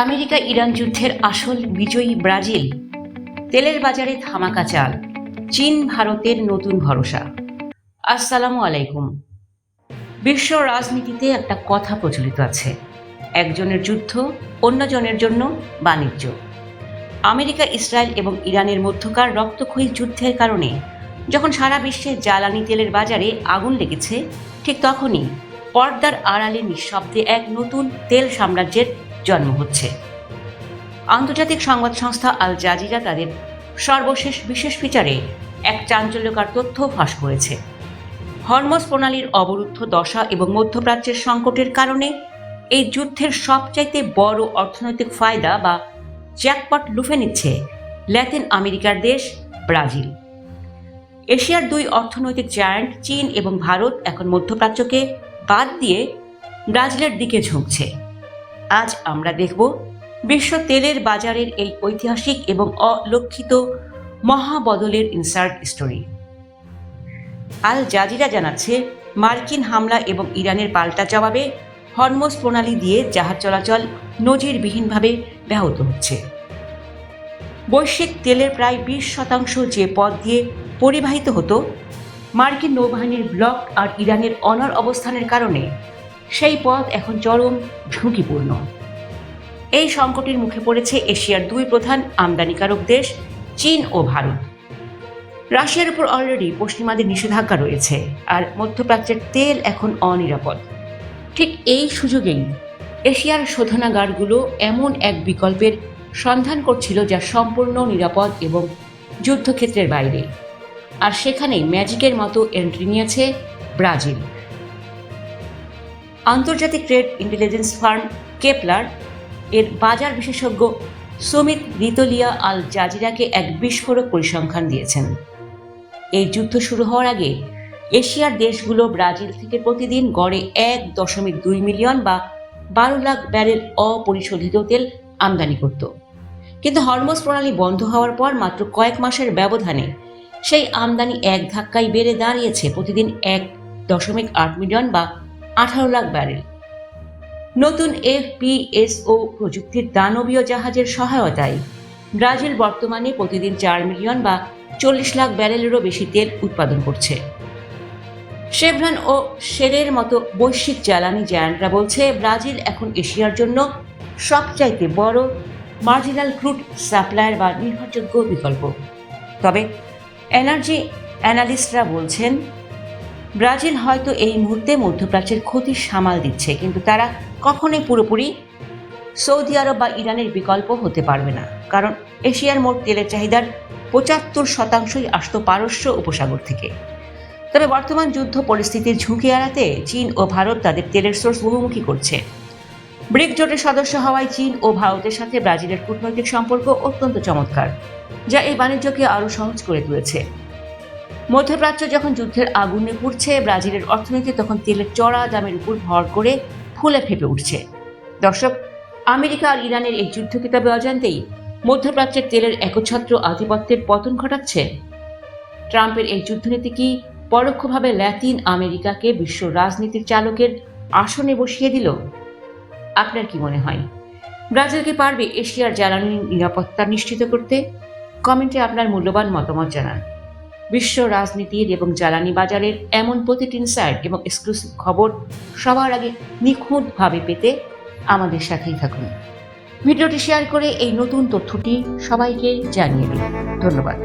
America Iran যুদ্ধের আসল বিজয়ী ব্রাজিল, তেলের বাজারে ধামাকা চাল, চীন ভারতের নতুন ভরসা। আসসালামু আলাইকুম। বিশ্ব রাজনীতিতে একটা কথা প্রচলিত আছে, একজনের যুদ্ধ অন্যজনের জন্য বাণিজ্য। আমেরিকা, ইসরায়েল এবং ইরানের মধ্যকার রক্তক্ষয়ী যুদ্ধের কারণে যখন সারা বিশ্বে জ্বালানি তেলের বাজারে আগুন লেগেছে, ঠিক তখনই পর্দার আড়ালে নিঃশব্দে এক নতুন তেল সাম্রাজ্যের জন্ম হচ্ছে। আন্তর্জাতিক সংবাদ সংস্থা আল জাজিরা তাদের সর্বশেষ বিশেষ ফিচারে এক চাঞ্চল্যকর তথ্য ফাঁস করেছে। হরমুজ প্রণালীর অবরুদ্ধ দশা এবং মধ্যপ্রাচ্যের সংকটের কারণে এই যুদ্ধের সবচাইতে বড় অর্থনৈতিক ফায়দা বা জ্যাকপট লুফে নিচ্ছে ল্যাতিন আমেরিকার দেশ ব্রাজিল। এশিয়ার দুই অর্থনৈতিক জায়ান্ট চীন এবং ভারত এখন মধ্যপ্রাচ্যকে বাদ দিয়ে ব্রাজিলের দিকে ঝুঁকছে। আজ আমরা দেখব বিশ্ব তেলের বাজারের এই ঐতিহাসিক এবং অলক্ষিত মহাবদলের ইনসার্ট স্টোরি। আল জাজিরা জানাচ্ছে, মার্কিন হামলা এবং ইরানের পাল্টা জবাবে হরমুজ প্রণালী দিয়ে জাহাজ চলাচল নজিরবিহীনভাবে ব্যাহত হচ্ছে। বৈশ্বিক তেলের প্রায় 20% যে পথ দিয়ে পরিবাহিত হতো, মার্কিন নৌবাহিনীর ব্লক আর ইরানের অনড় অবস্থানের কারণে সেই পথ এখন চরম ঝুঁকিপূর্ণ। এই সংকটের মুখে পড়েছে এশিয়ার দুই প্রধান আমদানিকারক দেশ চীন ও ভারত। রাশিয়ার উপর অলরেডি পশ্চিমাদের নিষেধাজ্ঞা রয়েছে, আর মধ্যপ্রাচ্যের তেল এখন অনিরাপদ। ঠিক এই সুযোগেই এশিয়ার শোধনাগারগুলো এমন এক বিকল্পের সন্ধান করছিল যা সম্পূর্ণ নিরাপদ এবং যুদ্ধক্ষেত্রের বাইরে, আর সেখানেই ম্যাজিকের মতো এন্ট্রি নিয়েছে ব্রাজিল। আন্তর্জাতিক ট্রেড ইন্টেলিজেন্স ফার্ম কেপলার এর বাজার বিশেষজ্ঞ সুমিত রিতোলিয়া আল জাজিরাকে এক বিস্ফোরক পরিসংখ্যান দিয়েছেন। এই যুদ্ধ শুরু হওয়ার আগে এশিয়ার দেশগুলো ব্রাজিল থেকে প্রতিদিন গড়ে 1.2 মিলিয়ন বা 12 লাখ ব্যারেল অপরিশোধিত তেল আমদানি করত। কিন্তু হরমুজ প্রণালী বন্ধ হওয়ার পর মাত্র কয়েক মাসের ব্যবধানে সেই আমদানি এক ধাক্কায় বেড়ে দাঁড়িয়েছে প্রতিদিন 1.8 মিলিয়ন বা 18 লাখ ব্যারেল। নতুন এফপিএসও প্রযুক্তির দানবীয় জাহাজের সহায়তায় ব্রাজিল বর্তমানে প্রতিদিন 4 মিলিয়ন বা 40 লাখ ব্যারেলেরও বেশি তেল উৎপাদন করছে। শেভরন ও শেলের মতো বৈশ্বিক জ্বালানি জায়ান্টরা বলছে, ব্রাজিল এখন এশিয়ার জন্য সবচাইতে বড় মার্জিনাল ক্রুড সাপ্লায়ার বা নির্ভরযোগ্য বিকল্প। তবে এনার্জি অ্যানালিস্টরা বলছেন, ব্রাজিল হয়তো এই মুহূর্তে মধ্যপ্রাচ্যের ক্ষতি সামাল দিচ্ছে, কিন্তু তারা কখনোই পুরোপুরি সৌদি আরব বা ইরানের বিকল্প হতে পারবে না, কারণ এশিয়ার মোট তেলের চাহিদার 75% আসত পারস্য উপসাগর থেকে। তবে বর্তমান যুদ্ধ পরিস্থিতির ঝুঁকি এড়াতে চীন ও ভারত তাদের তেলের সোর্স বহুমুখী করছে। ব্রিক জোটের সদস্য হওয়ায় চীন ও ভারতের সাথে ব্রাজিলের কূটনৈতিক সম্পর্ক অত্যন্ত চমৎকার, যা এই বাণিজ্যকে আরও সহজ করে তুলেছে। মধ্যপ্রাচ্য যখন যুদ্ধের আগুনে পুড়ছে, ব্রাজিলের অর্থনীতি তখন তেলের চড়া দামের উপর ভর করে ফুলে ফেপে উঠছে। দর্শক, আমেরিকা আর ইরানের এই যুদ্ধকে তবে অজান্তেই মধ্যপ্রাচ্যের তেলের একচ্ছত্র আধিপত্যের পতন ঘটাচ্ছে। ট্রাম্পের এই যুদ্ধনীতি কি পরোক্ষভাবে ল্যাতিন আমেরিকাকে বিশ্ব রাজনীতির চালকের আসনে বসিয়ে দিল? আপনার কি মনে হয়, ব্রাজিল কি পারবে এশিয়ার জ্বালানি নিরাপত্তা নিশ্চিত করতে? কমেন্টে আপনার মূল্যবান মতামত জানান। বিশ্ব রাজনীতির এবং জ্বালানি বাজারের এমন প্রতিটি ইনসাইট এবং এক্সক্লুসিভ খবর সবার আগে নিখুঁতভাবে পেতে আমাদের সাথেই থাকুন। ভিডিওটি শেয়ার করে এই নতুন তথ্যটি সবাইকে জানিয়ে দিন। ধন্যবাদ।